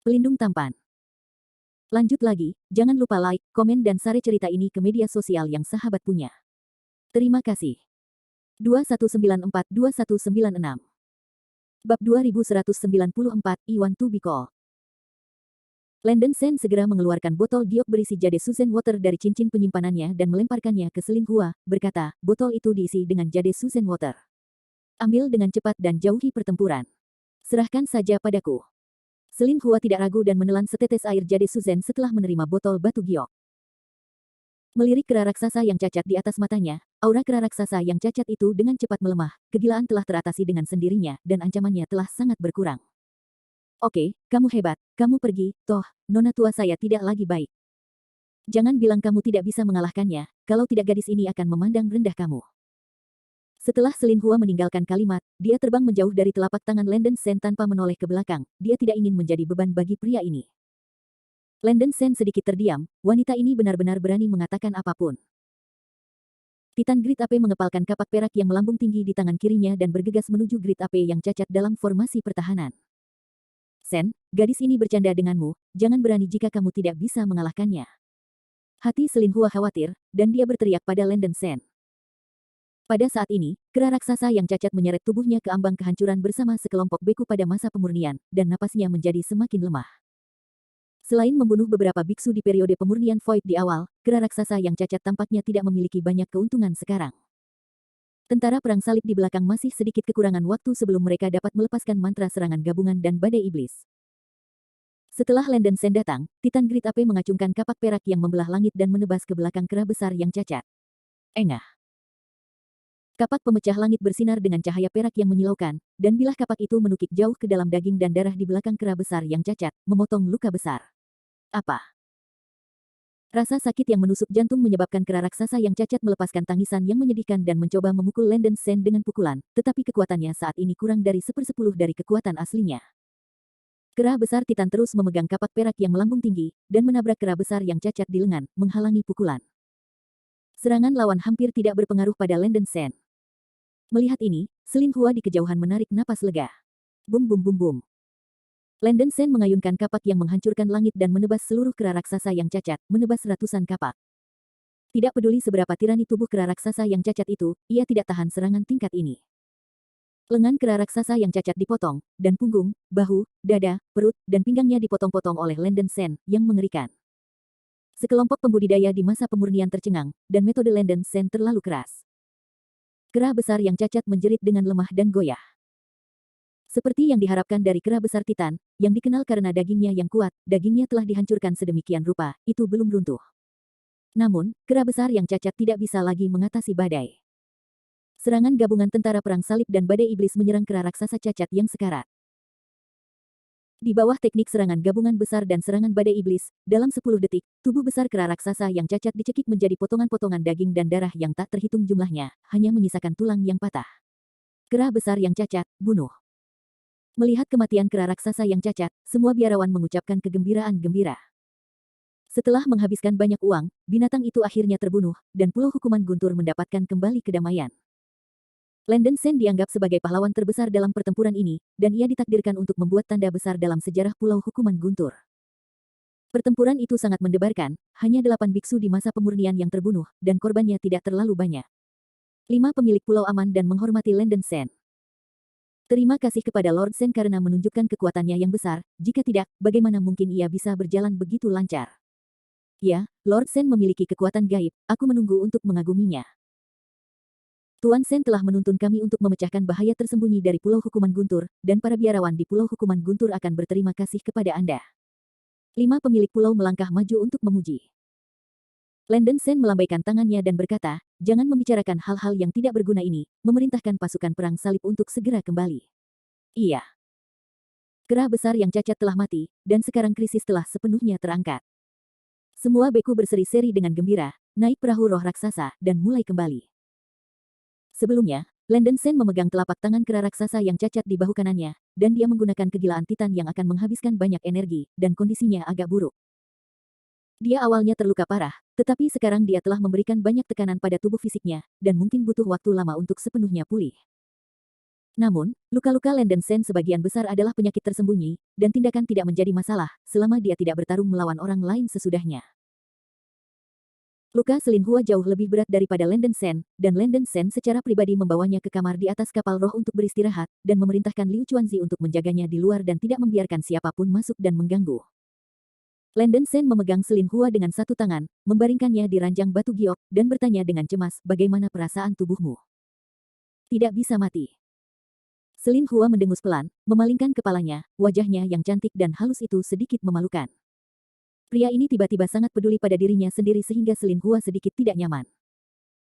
Pelindung tampan. Lanjut lagi, jangan lupa like, komen dan share cerita ini ke media sosial yang sahabat punya. Terima kasih. 2194-2196 Bab 2194, I want to be called. Landon Sen segera mengeluarkan botol giok berisi jade Susan Water dari cincin penyimpanannya dan melemparkannya ke Selin Hua, berkata, botol itu diisi dengan jade Susan Water. Ambil dengan cepat dan jauhi pertempuran. Serahkan saja padaku. Selin Hua tidak ragu dan menelan setetes air jade Susan setelah menerima botol batu giok. Melirik kera raksasa yang cacat di atas matanya, aura kera raksasa yang cacat itu dengan cepat melemah, kegilaan telah teratasi dengan sendirinya dan ancamannya telah sangat berkurang. Oke, kamu hebat, kamu pergi, toh, nona tua saya tidak lagi baik. Jangan bilang kamu tidak bisa mengalahkannya, kalau tidak gadis ini akan memandang rendah kamu. Setelah Selin Hua meninggalkan kalimat, dia terbang menjauh dari telapak tangan Landon Sen tanpa menoleh ke belakang, dia tidak ingin menjadi beban bagi pria ini. Landon Sen sedikit terdiam, wanita ini benar-benar berani mengatakan apapun. Titan Grid AP mengepalkan kapak perak yang melambung tinggi di tangan kirinya dan bergegas menuju Grid AP yang cacat dalam formasi pertahanan. Sen, gadis ini bercanda denganmu, jangan berani jika kamu tidak bisa mengalahkannya. Hati Selin Hua khawatir, dan dia berteriak pada Landon Sen. Pada saat ini, kera raksasa yang cacat menyeret tubuhnya ke ambang kehancuran bersama sekelompok beku pada masa pemurnian, dan napasnya menjadi semakin lemah. Selain membunuh beberapa biksu di periode pemurnian Void di awal, kera raksasa yang cacat tampaknya tidak memiliki banyak keuntungan sekarang. Tentara perang salib di belakang masih sedikit kekurangan waktu sebelum mereka dapat melepaskan mantra serangan gabungan dan badai iblis. Setelah Landon Sen datang, Titan Grid AP mengacungkan kapak perak yang membelah langit dan menebas ke belakang kera besar yang cacat. Engah. Kapak pemecah langit bersinar dengan cahaya perak yang menyilaukan, dan bilah kapak itu menukik jauh ke dalam daging dan darah di belakang kera besar yang cacat, memotong luka besar. Apa? Rasa sakit yang menusuk jantung menyebabkan kera raksasa yang cacat melepaskan tangisan yang menyedihkan dan mencoba memukul Landon Sen dengan pukulan, tetapi kekuatannya saat ini kurang dari 1/10 dari kekuatan aslinya. Kera besar Titan terus memegang kapak perak yang melambung tinggi, dan menabrak kera besar yang cacat di lengan, menghalangi pukulan. Serangan lawan hampir tidak berpengaruh pada Landon Sen. Melihat ini, Selin Hua di kejauhan menarik napas lega. Bum bum bum bum. Landon Sen mengayunkan kapak yang menghancurkan langit dan menebas seluruh kera raksasa yang cacat, menebas ratusan kapak. Tidak peduli seberapa tirani tubuh kera raksasa yang cacat itu, ia tidak tahan serangan tingkat ini. Lengan kera raksasa yang cacat dipotong, dan punggung, bahu, dada, perut, dan pinggangnya dipotong-potong oleh Landon Sen, yang mengerikan. Sekelompok pembudidaya di masa pemurnian tercengang, dan metode Landon Sen terlalu keras. Kera besar yang cacat menjerit dengan lemah dan goyah. Seperti yang diharapkan dari kera besar Titan, yang dikenal karena dagingnya yang kuat, dagingnya telah dihancurkan sedemikian rupa, itu belum runtuh. Namun, kera besar yang cacat tidak bisa lagi mengatasi badai. Serangan gabungan tentara perang salib dan badai iblis menyerang kera raksasa cacat yang sekarat. Di bawah teknik serangan gabungan besar dan serangan badai iblis, dalam 10 detik, tubuh besar kera raksasa yang cacat dicekik menjadi potongan-potongan daging dan darah yang tak terhitung jumlahnya, hanya menyisakan tulang yang patah. Kera besar yang cacat, bunuh. Melihat kematian kera raksasa yang cacat, semua biarawan mengucapkan kegembiraan gembira. Setelah menghabiskan banyak uang, binatang itu akhirnya terbunuh, dan Pulau Hukuman Guntur mendapatkan kembali kedamaian. Landon Sen dianggap sebagai pahlawan terbesar dalam pertempuran ini, dan ia ditakdirkan untuk membuat tanda besar dalam sejarah Pulau Hukuman Guntur. Pertempuran itu sangat mendebarkan, hanya 8 biksu di masa pemurnian yang terbunuh, dan korbannya tidak terlalu banyak. 5 pemilik pulau aman dan menghormati Landon Sen. Terima kasih kepada Lord Sen karena menunjukkan kekuatannya yang besar, jika tidak, bagaimana mungkin ia bisa berjalan begitu lancar. Ya, Lord Sen memiliki kekuatan gaib, aku menunggu untuk mengaguminya. Tuan Sen telah menuntun kami untuk memecahkan bahaya tersembunyi dari Pulau Hukuman Guntur, dan para biarawan di Pulau Hukuman Guntur akan berterima kasih kepada Anda. 5 pemilik pulau melangkah maju untuk memuji. Landon Sen melambaikan tangannya dan berkata, jangan membicarakan hal-hal yang tidak berguna ini, memerintahkan pasukan perang salib untuk segera kembali. Iya. Kera besar yang cacat telah mati, dan sekarang krisis telah sepenuhnya terangkat. Semua beku berseri-seri dengan gembira, naik perahu roh raksasa, dan mulai kembali. Sebelumnya, Landon Sen memegang telapak tangan kera raksasa yang cacat di bahu kanannya, dan dia menggunakan kegilaan Titan yang akan menghabiskan banyak energi, dan kondisinya agak buruk. Dia awalnya terluka parah, tetapi sekarang dia telah memberikan banyak tekanan pada tubuh fisiknya, dan mungkin butuh waktu lama untuk sepenuhnya pulih. Namun, luka-luka Landen Sen sebagian besar adalah penyakit tersembunyi, dan tindakan tidak menjadi masalah, selama dia tidak bertarung melawan orang lain sesudahnya. Luka Selin Hua jauh lebih berat daripada Landen Sen, dan Landen Sen secara pribadi membawanya ke kamar di atas kapal roh untuk beristirahat, dan memerintahkan Liu Chuanzi untuk menjaganya di luar dan tidak membiarkan siapapun masuk dan mengganggu. Landen Sen memegang Selin Hua dengan satu tangan, membaringkannya di ranjang batu giok, dan bertanya dengan cemas, bagaimana perasaan tubuhmu? Tidak bisa mati. Selin Hua mendengus pelan, memalingkan kepalanya, wajahnya yang cantik dan halus itu sedikit memalukan. Pria ini tiba-tiba sangat peduli pada dirinya sendiri sehingga Selin Hua sedikit tidak nyaman.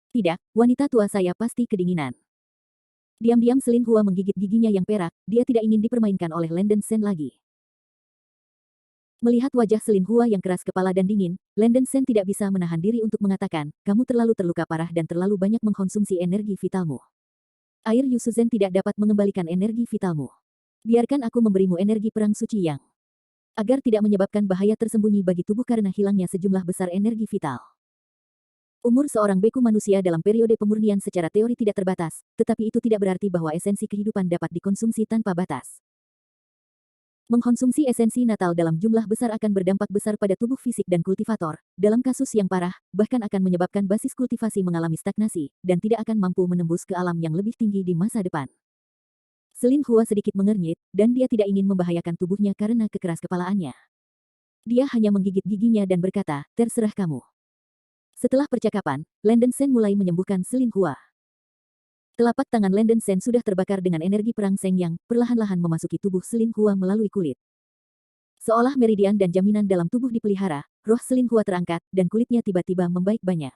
Tidak, wanita tua saya pasti kedinginan. Diam-diam Selin Hua menggigit giginya yang perak, dia tidak ingin dipermainkan oleh Landen Sen lagi. Melihat wajah Selin Hua yang keras kepala dan dingin, Landen Sen tidak bisa menahan diri untuk mengatakan, kamu terlalu terluka parah dan terlalu banyak mengkonsumsi energi vitalmu. Air Yusuzen tidak dapat mengembalikan energi vitalmu. Biarkan aku memberimu energi perang suci yang agar tidak menyebabkan bahaya tersembunyi bagi tubuh karena hilangnya sejumlah besar energi vital. Umur seorang beku manusia dalam periode pemurnian secara teori tidak terbatas, tetapi itu tidak berarti bahwa esensi kehidupan dapat dikonsumsi tanpa batas. Mengkonsumsi esensi natal dalam jumlah besar akan berdampak besar pada tubuh fisik dan kultivator, dalam kasus yang parah, bahkan akan menyebabkan basis kultivasi mengalami stagnasi, dan tidak akan mampu menembus ke alam yang lebih tinggi di masa depan. Selin Hua sedikit mengernyit, dan dia tidak ingin membahayakan tubuhnya karena kekeras kepalaannya. Dia hanya menggigit giginya dan berkata, terserah kamu. Setelah percakapan, Landen Sen mulai menyembuhkan Selin Hua. Telapak tangan Landen Sen sudah terbakar dengan energi perang Seng yang perlahan-lahan memasuki tubuh Selin Hua melalui kulit. Seolah meridian dan jaminan dalam tubuh dipelihara, roh Selin Hua terangkat, dan kulitnya tiba-tiba membaik banyak.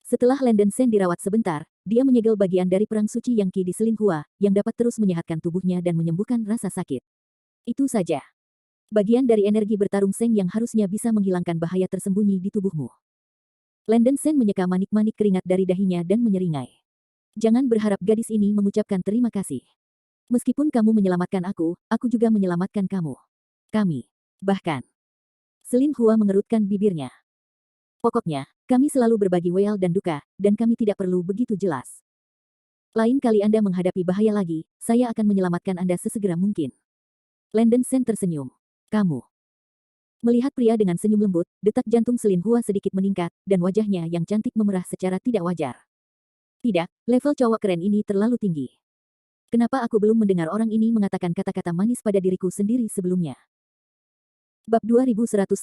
Setelah Landen Sen dirawat sebentar, dia menyegel bagian dari perang suci yang Qi di Selin Hua, yang dapat terus menyehatkan tubuhnya dan menyembuhkan rasa sakit. Itu saja. Bagian dari energi bertarung Seng yang harusnya bisa menghilangkan bahaya tersembunyi di tubuhmu. Landen Sen menyeka manik-manik keringat dari dahinya dan menyeringai. Jangan berharap gadis ini mengucapkan terima kasih. Meskipun kamu menyelamatkan aku juga menyelamatkan kamu. Kami. Bahkan. Selin Hua mengerutkan bibirnya. Pokoknya, kami selalu berbagi weyal dan duka, dan kami tidak perlu begitu jelas. Lain kali Anda menghadapi bahaya lagi, saya akan menyelamatkan Anda sesegera mungkin. Landen Sen tersenyum. Kamu. Melihat pria dengan senyum lembut, detak jantung Selin Hua sedikit meningkat, dan wajahnya yang cantik memerah secara tidak wajar. Tidak, level cowok keren ini terlalu tinggi. Kenapa aku belum mendengar orang ini mengatakan kata-kata manis pada diriku sendiri sebelumnya? Bab 2195,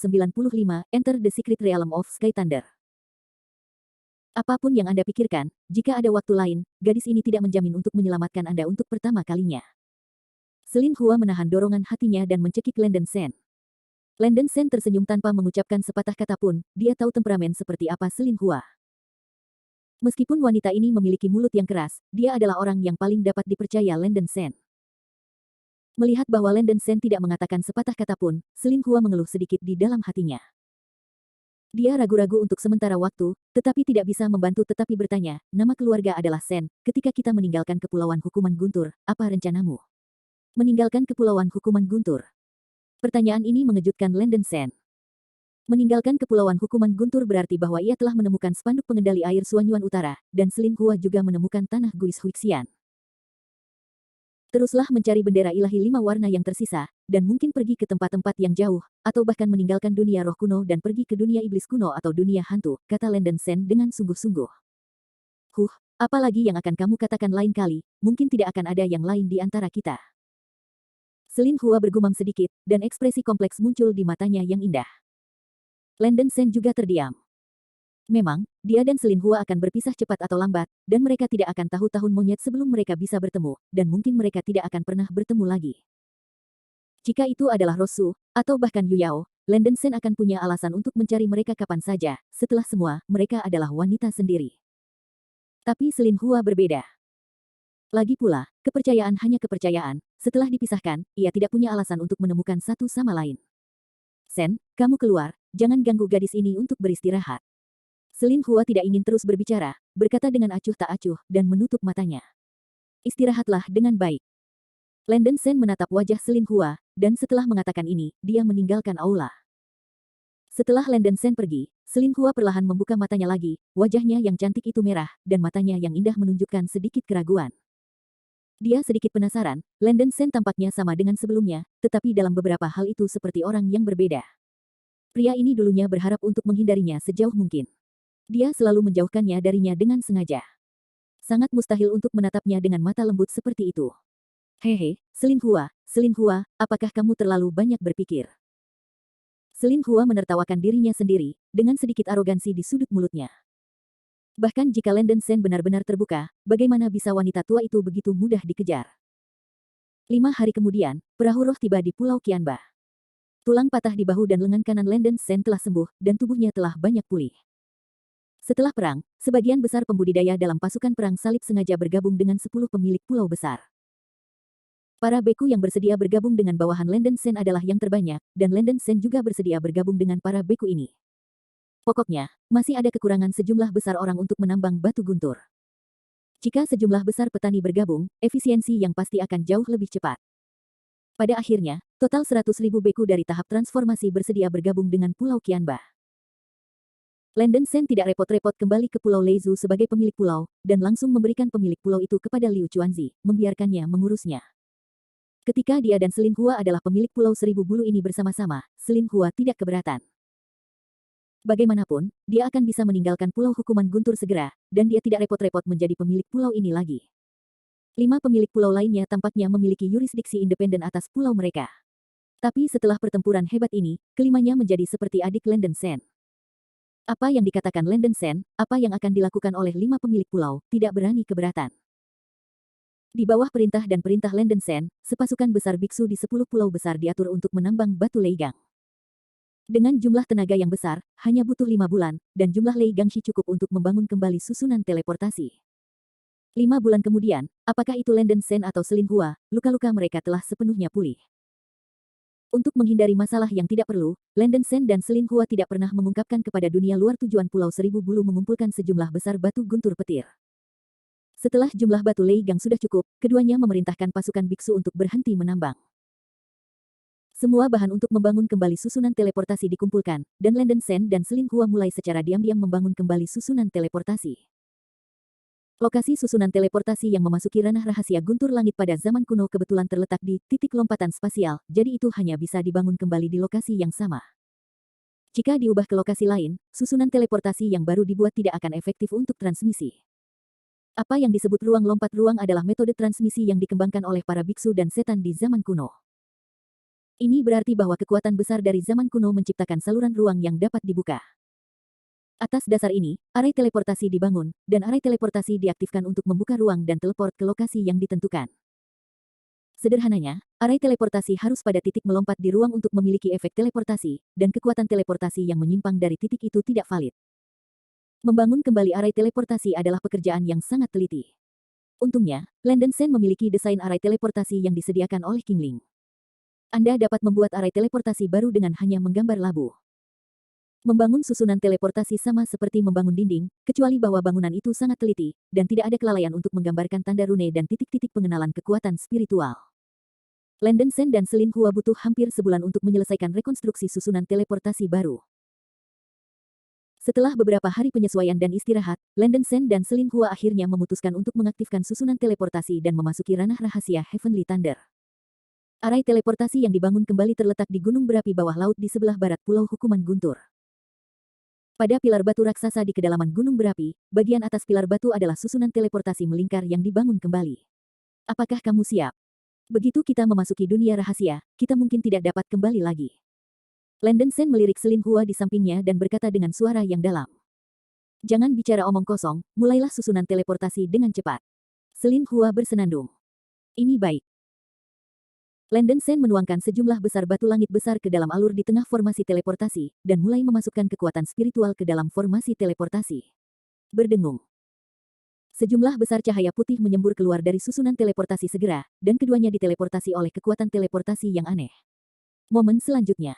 Enter the Secret Realm of Sky Thunder. Apapun yang Anda pikirkan, jika ada waktu lain, gadis ini tidak menjamin untuk menyelamatkan Anda untuk pertama kalinya. Selin Hua menahan dorongan hatinya dan mencekik Landen Sen. Landen Sen tersenyum tanpa mengucapkan sepatah kata pun, dia tahu temperamen seperti apa Selin Hua. Meskipun wanita ini memiliki mulut yang keras, dia adalah orang yang paling dapat dipercaya Landen Sen. Melihat bahwa Landen Sen tidak mengatakan sepatah kata pun, Selin Hua mengeluh sedikit di dalam hatinya. Dia ragu-ragu untuk sementara waktu, tetapi tidak bisa membantu tetapi bertanya, nama keluarga adalah Sen, ketika kita meninggalkan Kepulauan Hukuman Guntur, apa rencanamu? Meninggalkan Kepulauan Hukuman Guntur. Pertanyaan ini mengejutkan Landen Sen. Meninggalkan Kepulauan Hukuman Guntur berarti bahwa ia telah menemukan spanduk pengendali air Suanyuan Utara, dan Selin Hua juga menemukan tanah Guis Huixian. Teruslah mencari bendera ilahi 5 warna yang tersisa, dan mungkin pergi ke tempat-tempat yang jauh, atau bahkan meninggalkan dunia roh kuno dan pergi ke dunia iblis kuno atau dunia hantu, kata Landen Sen dengan sungguh-sungguh. Apalagi yang akan kamu katakan lain kali, mungkin tidak akan ada yang lain di antara kita. Selin Hua bergumam sedikit, dan ekspresi kompleks muncul di matanya yang indah. Landen Sen juga terdiam. Memang, dia dan Selin Hua akan berpisah cepat atau lambat, dan mereka tidak akan tahu tahun monyet sebelum mereka bisa bertemu, dan mungkin mereka tidak akan pernah bertemu lagi. Jika itu adalah Rosu, atau bahkan Yu Yao, Landen Sen akan punya alasan untuk mencari mereka kapan saja, setelah semua, mereka adalah wanita sendiri. Tapi Selin Hua berbeda. Lagi pula, kepercayaan hanya kepercayaan, setelah dipisahkan, ia tidak punya alasan untuk menemukan satu sama lain. Sen, kamu keluar, jangan ganggu gadis ini untuk beristirahat. Selin Hua tidak ingin terus berbicara, berkata dengan acuh tak acuh, dan menutup matanya. Istirahatlah dengan baik. Landen Sen menatap wajah Selin Hua, dan setelah mengatakan ini, dia meninggalkan aula. Setelah Landen Sen pergi, Selin Hua perlahan membuka matanya lagi, wajahnya yang cantik itu merah, dan matanya yang indah menunjukkan sedikit keraguan. Dia sedikit penasaran, Landon Sen tampaknya sama dengan sebelumnya, tetapi dalam beberapa hal itu seperti orang yang berbeda. Pria ini dulunya berharap untuk menghindarinya sejauh mungkin. Dia selalu menjauhkannya darinya dengan sengaja. Sangat mustahil untuk menatapnya dengan mata lembut seperti itu. Hehe, Selin Hua, apakah kamu terlalu banyak berpikir? Selin Hua menertawakan dirinya sendiri, dengan sedikit arogansi di sudut mulutnya. Bahkan jika Landon Sen benar-benar terbuka, bagaimana bisa wanita tua itu begitu mudah dikejar? 5 hari kemudian, perahu roh tiba di Pulau Qianba. Tulang patah di bahu dan lengan kanan Landon Sen telah sembuh, dan tubuhnya telah banyak pulih. Setelah perang, sebagian besar pembudidaya dalam pasukan perang salib sengaja bergabung dengan 10 pemilik pulau besar. Para beku yang bersedia bergabung dengan bawahan Landon Sen adalah yang terbanyak, dan Landon Sen juga bersedia bergabung dengan para beku ini. Pokoknya, masih ada kekurangan sejumlah besar orang untuk menambang batu guntur. Jika sejumlah besar petani bergabung, efisiensi yang pasti akan jauh lebih cepat. Pada akhirnya, total 100.000 beku dari tahap transformasi bersedia bergabung dengan Pulau Qianba. Landon Sen tidak repot-repot kembali ke Pulau Leizu sebagai pemilik pulau, dan langsung memberikan pemilik pulau itu kepada Liu Chuanzi, membiarkannya mengurusnya. Ketika dia dan Selin Hua adalah pemilik Pulau Seribu Bulu ini bersama-sama, Selin Hua tidak keberatan. Bagaimanapun, dia akan bisa meninggalkan Pulau Hukuman Guntur segera, dan dia tidak repot-repot menjadi pemilik pulau ini lagi. 5 pemilik pulau lainnya tampaknya memiliki yurisdiksi independen atas pulau mereka. Tapi setelah pertempuran hebat ini, kelimanya menjadi seperti adik Landon Sen. Apa yang dikatakan Landon Sen, apa yang akan dilakukan oleh 5 pemilik pulau, tidak berani keberatan. Di bawah perintah dan perintah Landon Sen, sepasukan besar biksu di 10 pulau besar diatur untuk menambang batu Leigang. Dengan jumlah tenaga yang besar, hanya butuh 5 bulan, dan jumlah Leigangshi cukup untuk membangun kembali susunan teleportasi. 5 bulan kemudian, apakah itu Landon Sen atau Selin Hua, luka-luka mereka telah sepenuhnya pulih. Untuk menghindari masalah yang tidak perlu, Landon Sen dan Selin Hua tidak pernah mengungkapkan kepada dunia luar tujuan Pulau Seribu Bulu mengumpulkan sejumlah besar batu guntur petir. Setelah jumlah batu Leigang sudah cukup, keduanya memerintahkan pasukan biksu untuk berhenti menambang. Semua bahan untuk membangun kembali susunan teleportasi dikumpulkan, dan Landon Sen dan Selin Hua mulai secara diam-diam membangun kembali susunan teleportasi. Lokasi susunan teleportasi yang memasuki ranah rahasia guntur langit pada zaman kuno kebetulan terletak di titik lompatan spasial, jadi itu hanya bisa dibangun kembali di lokasi yang sama. Jika diubah ke lokasi lain, susunan teleportasi yang baru dibuat tidak akan efektif untuk transmisi. Apa yang disebut ruang lompat ruang adalah metode transmisi yang dikembangkan oleh para biksu dan setan di zaman kuno. Ini berarti bahwa kekuatan besar dari zaman kuno menciptakan saluran ruang yang dapat dibuka. Atas dasar ini, arai teleportasi dibangun, dan arai teleportasi diaktifkan untuk membuka ruang dan teleport ke lokasi yang ditentukan. Sederhananya, arai teleportasi harus pada titik melompat di ruang untuk memiliki efek teleportasi, dan kekuatan teleportasi yang menyimpang dari titik itu tidak valid. Membangun kembali arai teleportasi adalah pekerjaan yang sangat teliti. Untungnya, Landon Sen memiliki desain arai teleportasi yang disediakan oleh King Ling. Anda dapat membuat arai teleportasi baru dengan hanya menggambar labu. Membangun susunan teleportasi sama seperti membangun dinding, kecuali bahwa bangunan itu sangat teliti, dan tidak ada kelalaian untuk menggambarkan tanda rune dan titik-titik pengenalan kekuatan spiritual. Landon Sen dan Selin Hua butuh hampir sebulan untuk menyelesaikan rekonstruksi susunan teleportasi baru. Setelah beberapa hari penyesuaian dan istirahat, Landon Sen dan Selin Hua akhirnya memutuskan untuk mengaktifkan susunan teleportasi dan memasuki ranah rahasia Heavenly Thunder. Arai teleportasi yang dibangun kembali terletak di gunung berapi bawah laut di sebelah barat Pulau Hukuman Guntur. Pada pilar batu raksasa di kedalaman gunung berapi, bagian atas pilar batu adalah susunan teleportasi melingkar yang dibangun kembali. Apakah kamu siap? Begitu kita memasuki dunia rahasia, kita mungkin tidak dapat kembali lagi. Landon Sen melirik Selin Hua di sampingnya dan berkata dengan suara yang dalam. Jangan bicara omong kosong, mulailah susunan teleportasi dengan cepat. Selin Hua bersenandung. Ini baik. Landon Sen menuangkan sejumlah besar batu langit besar ke dalam alur di tengah formasi teleportasi, dan mulai memasukkan kekuatan spiritual ke dalam formasi teleportasi. Berdengung. Sejumlah besar cahaya putih menyembur keluar dari susunan teleportasi segera, dan keduanya diteleportasi oleh kekuatan teleportasi yang aneh. Momen selanjutnya.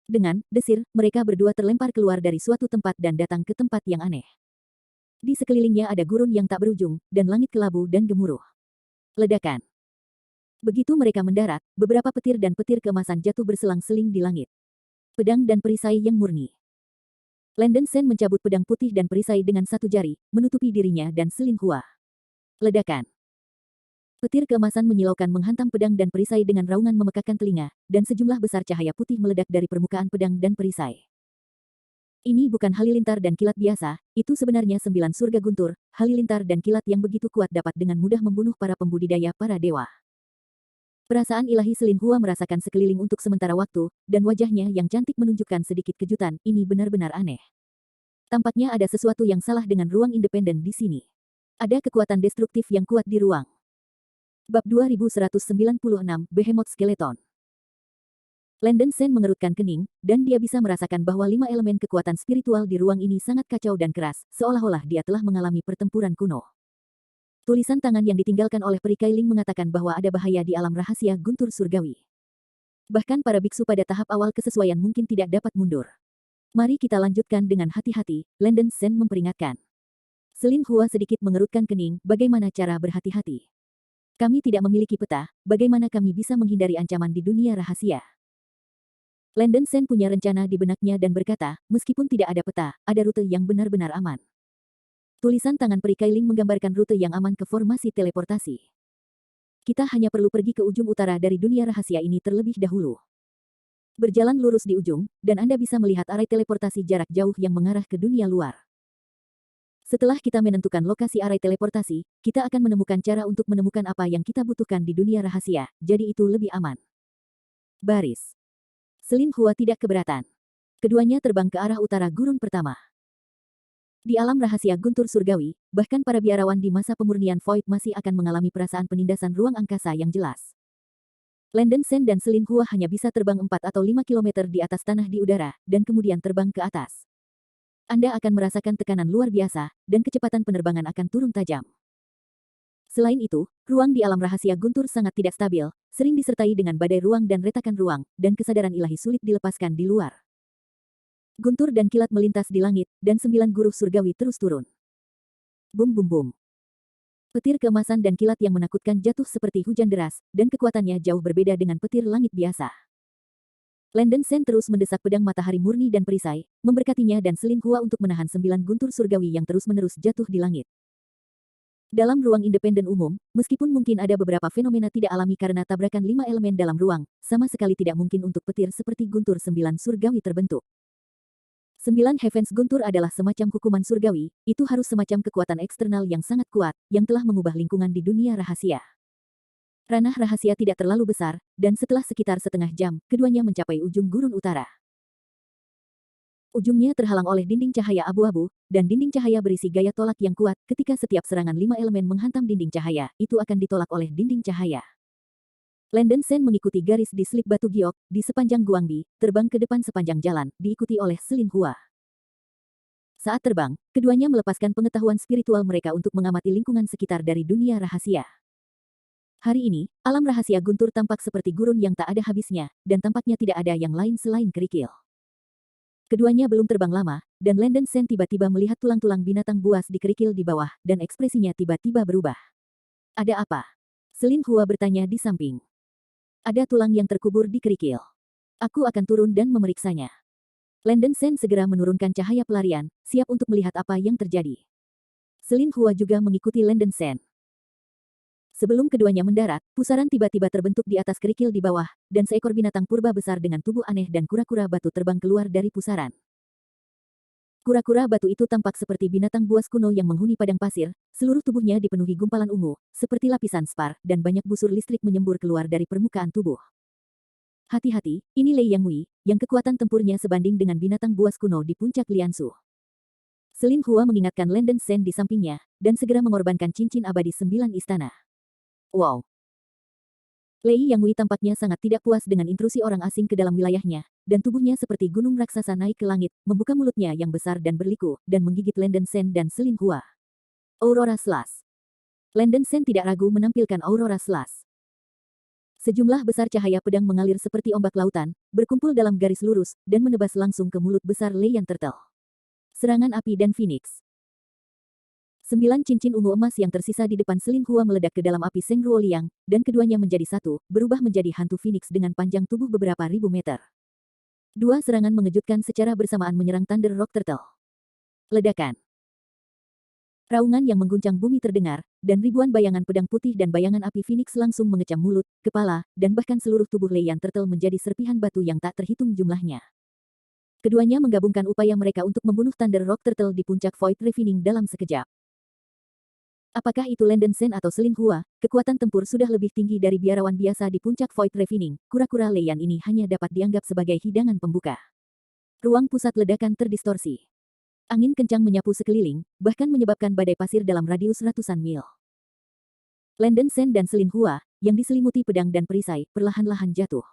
Dengan desir, mereka berdua terlempar keluar dari suatu tempat dan datang ke tempat yang aneh. Di sekelilingnya ada gurun yang tak berujung, dan langit kelabu dan gemuruh. Ledakan. Begitu mereka mendarat, beberapa petir dan petir keemasan jatuh berselang-seling di langit. Pedang dan perisai yang murni. Landon Sen mencabut pedang putih dan perisai dengan satu jari, menutupi dirinya dan Selin Hua. Ledakan. Petir keemasan menyilaukan menghantam pedang dan perisai dengan raungan memekakkan telinga, dan sejumlah besar cahaya putih meledak dari permukaan pedang dan perisai. Ini bukan halilintar dan kilat biasa, itu sebenarnya 9 surga guntur, halilintar dan kilat yang begitu kuat dapat dengan mudah membunuh para pembudidaya para dewa. Perasaan ilahi Selin Hua merasakan sekeliling untuk sementara waktu, dan wajahnya yang cantik menunjukkan sedikit kejutan, ini benar-benar aneh. Tampaknya ada sesuatu yang salah dengan ruang independen di sini. Ada kekuatan destruktif yang kuat di ruang. Bab 2196, Behemoth Skeleton. Landen Sen mengerutkan kening, dan dia bisa merasakan bahwa 5 elemen kekuatan spiritual di ruang ini sangat kacau dan keras, seolah-olah dia telah mengalami pertempuran kuno. Tulisan tangan yang ditinggalkan oleh Peri Kailing mengatakan bahwa ada bahaya di alam rahasia guntur surgawi. Bahkan para biksu pada tahap awal kesesuaian mungkin tidak dapat mundur. Mari kita lanjutkan dengan hati-hati, Landen Sen memperingatkan. Selin Hua sedikit mengerutkan kening, bagaimana cara berhati-hati? Kami tidak memiliki peta, bagaimana kami bisa menghindari ancaman di dunia rahasia? Landen Sen punya rencana di benaknya dan berkata, meskipun tidak ada peta, ada rute yang benar-benar aman. Tulisan tangan Peri Kailing menggambarkan rute yang aman ke formasi teleportasi. Kita hanya perlu pergi ke ujung utara dari dunia rahasia ini terlebih dahulu. Berjalan lurus di ujung, dan Anda bisa melihat area teleportasi jarak jauh yang mengarah ke dunia luar. Setelah kita menentukan lokasi area teleportasi, kita akan menemukan cara untuk menemukan apa yang kita butuhkan di dunia rahasia, jadi itu lebih aman. Baris. Selin Hua tidak keberatan. Keduanya terbang ke arah utara gurun pertama. Di alam rahasia guntur surgawi, bahkan para biarawan di masa pemurnian Void masih akan mengalami perasaan penindasan ruang angkasa yang jelas. Landen Sen dan Selin Hua hanya bisa terbang 4 atau 5 kilometer di atas tanah di udara, dan kemudian terbang ke atas. Anda akan merasakan tekanan luar biasa, dan kecepatan penerbangan akan turun tajam. Selain itu, ruang di alam rahasia guntur sangat tidak stabil, sering disertai dengan badai ruang dan retakan ruang, dan kesadaran ilahi sulit dilepaskan di luar. Guntur dan kilat melintas di langit, dan 9 guru surgawi terus turun. Bum bum bum. Petir keemasan dan kilat yang menakutkan jatuh seperti hujan deras, dan kekuatannya jauh berbeda dengan petir langit biasa. Landen Sen terus mendesak pedang matahari murni dan perisai, memberkatinya dan Selin Hua untuk menahan 9 guntur surgawi yang terus-menerus jatuh di langit. Dalam ruang independen umum, meskipun mungkin ada beberapa fenomena tidak alami karena tabrakan 5 elemen dalam ruang, sama sekali tidak mungkin untuk petir seperti guntur 9 surgawi terbentuk. 9 Heavens guntur adalah semacam hukuman surgawi, itu harus semacam kekuatan eksternal yang sangat kuat, yang telah mengubah lingkungan di dunia rahasia. Ranah rahasia tidak terlalu besar, dan setelah sekitar setengah jam, keduanya mencapai ujung gurun utara. Ujungnya terhalang oleh dinding cahaya abu-abu, dan dinding cahaya berisi gaya tolak yang kuat, ketika setiap serangan 5 elemen menghantam dinding cahaya, itu akan ditolak oleh dinding cahaya. Landen Sen mengikuti garis di slip batu giok, di sepanjang Guangbi, terbang ke depan sepanjang jalan, diikuti oleh Selin Hua. Saat terbang, keduanya melepaskan pengetahuan spiritual mereka untuk mengamati lingkungan sekitar dari dunia rahasia. Hari ini, alam rahasia guntur tampak seperti gurun yang tak ada habisnya, dan tampaknya tidak ada yang lain selain kerikil. Keduanya belum terbang lama, dan Landen Sen tiba-tiba melihat tulang-tulang binatang buas di kerikil di bawah, dan ekspresinya tiba-tiba berubah. Ada apa? Selin Hua bertanya di samping. Ada tulang yang terkubur di kerikil. Aku akan turun dan memeriksanya. Landen Sen segera menurunkan cahaya pelarian, siap untuk melihat apa yang terjadi. Selin Hua juga mengikuti Landen Sen. Sebelum keduanya mendarat, pusaran tiba-tiba terbentuk di atas kerikil di bawah, dan seekor binatang purba besar dengan tubuh aneh dan kura-kura batu terbang keluar dari pusaran. Kura-kura batu itu tampak seperti binatang buas kuno yang menghuni padang pasir, seluruh tubuhnya dipenuhi gumpalan ungu, seperti lapisan spar, dan banyak busur listrik menyembur keluar dari permukaan tubuh. Hati-hati, ini Lei Yangwei, yang kekuatan tempurnya sebanding dengan binatang buas kuno di puncak Liansu. Selin Hua mengingatkan Landen Sen di sampingnya, dan segera mengorbankan cincin abadi 9 istana. Wow! Lei Yangwei tampaknya sangat tidak puas dengan intrusi orang asing ke dalam wilayahnya, dan tubuhnya seperti gunung raksasa naik ke langit, membuka mulutnya yang besar dan berliku, dan menggigit Landen Sen dan Selin Hua. Aurora Slash. Landen Sen tidak ragu menampilkan Aurora Slash. Sejumlah besar cahaya pedang mengalir seperti ombak lautan, berkumpul dalam garis lurus, dan menebas langsung ke mulut besar Leian Turtle. Serangan api dan Phoenix. 9 cincin ungu emas yang tersisa di depan Selin Hua meledak ke dalam api Seng Ruo Liang, dan keduanya menjadi satu, berubah menjadi hantu Phoenix dengan panjang tubuh beberapa ribu meter. Dua serangan mengejutkan secara bersamaan menyerang Thunder Rock Turtle. Ledakan. Raungan yang mengguncang bumi terdengar, dan ribuan bayangan pedang putih dan bayangan api Phoenix langsung mengecam mulut, kepala, dan bahkan seluruh tubuh Lei Yan Turtle menjadi serpihan batu yang tak terhitung jumlahnya. Keduanya menggabungkan upaya mereka untuk membunuh Thunder Rock Turtle di puncak Void Refining dalam sekejap. Apakah itu Landen Sen atau Selin Hua, kekuatan tempur sudah lebih tinggi dari biarawan biasa di puncak Void Refining, kura-kura Lei Yan ini hanya dapat dianggap sebagai hidangan pembuka. Ruang pusat ledakan terdistorsi. Angin kencang menyapu sekeliling, bahkan menyebabkan badai pasir dalam radius ratusan mil. Landen Sen dan Selin Hua, yang diselimuti pedang dan perisai, perlahan-lahan jatuh.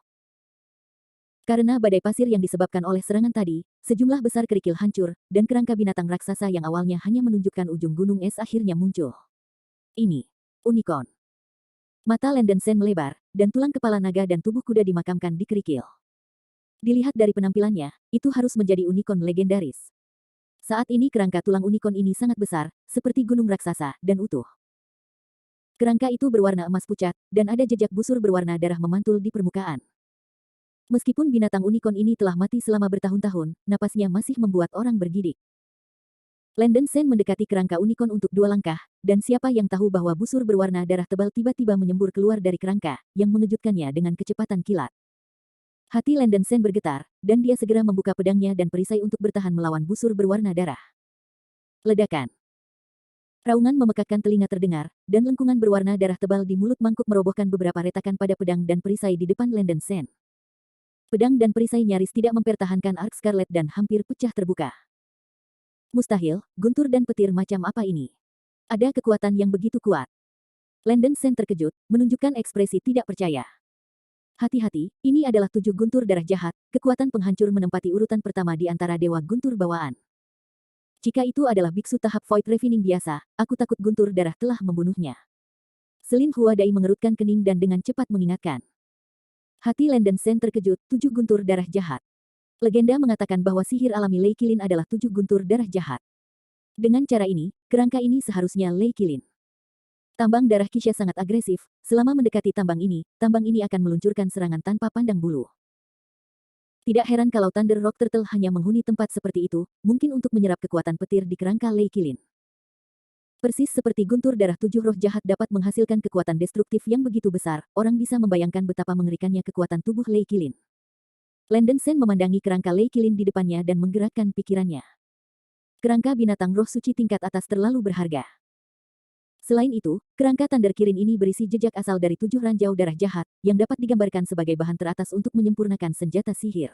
Karena badai pasir yang disebabkan oleh serangan tadi, sejumlah besar kerikil hancur, dan kerangka binatang raksasa yang awalnya hanya menunjukkan ujung gunung es akhirnya muncul. Ini, unicorn. Mata Landen Sen melebar, dan tulang kepala naga dan tubuh kuda dimakamkan di kerikil. Dilihat dari penampilannya, itu harus menjadi unicorn legendaris. Saat ini kerangka tulang unicorn ini sangat besar, seperti gunung raksasa, dan utuh. Kerangka itu berwarna emas pucat, dan ada jejak busur berwarna darah memantul di permukaan. Meskipun binatang unicorn ini telah mati selama bertahun-tahun, napasnya masih membuat orang bergidik. Landen Sen mendekati kerangka unicorn untuk 2 langkah, dan siapa yang tahu bahwa busur berwarna darah tebal tiba-tiba menyembur keluar dari kerangka, yang mengejutkannya dengan kecepatan kilat. Hati Landen Sen bergetar, dan dia segera membuka pedangnya dan perisai untuk bertahan melawan busur berwarna darah. Ledakan. Raungan memekakkan telinga terdengar, dan lengkungan berwarna darah tebal di mulut mangkuk merobohkan beberapa retakan pada pedang dan perisai di depan Landen Sen. Pedang dan perisai nyaris tidak mempertahankan arc Scarlet dan hampir pecah terbuka. Mustahil, guntur dan petir macam apa ini? Ada kekuatan yang begitu kuat. Landen Sen terkejut, menunjukkan ekspresi tidak percaya. Hati-hati, ini adalah 7 guntur darah jahat, kekuatan penghancur menempati urutan pertama di antara dewa guntur bawaan. Jika itu adalah biksu tahap Void Refining biasa, aku takut guntur darah telah membunuhnya. Selin Hua Dai mengerutkan kening dan dengan cepat mengingatkan. Hati Landen Sen terkejut, 7 guntur darah jahat. Legenda mengatakan bahwa sihir alami Lei Qilin adalah 7 guntur darah jahat. Dengan cara ini, kerangka ini seharusnya Lei Qilin. Tambang darah Kisha sangat agresif, selama mendekati tambang ini akan meluncurkan serangan tanpa pandang bulu. Tidak heran kalau Thunder Rock Turtle hanya menghuni tempat seperti itu, mungkin untuk menyerap kekuatan petir di kerangka Lei Qilin. Persis seperti guntur darah 7 roh jahat dapat menghasilkan kekuatan destruktif yang begitu besar, orang bisa membayangkan betapa mengerikannya kekuatan tubuh Lei Qilin. Landen Sen memandangi kerangka Lei Qilin di depannya dan menggerakkan pikirannya. Kerangka binatang roh suci tingkat atas terlalu berharga. Selain itu, kerangka Thunder Kirin ini berisi jejak asal dari 7 ranjau darah jahat, yang dapat digambarkan sebagai bahan teratas untuk menyempurnakan senjata sihir.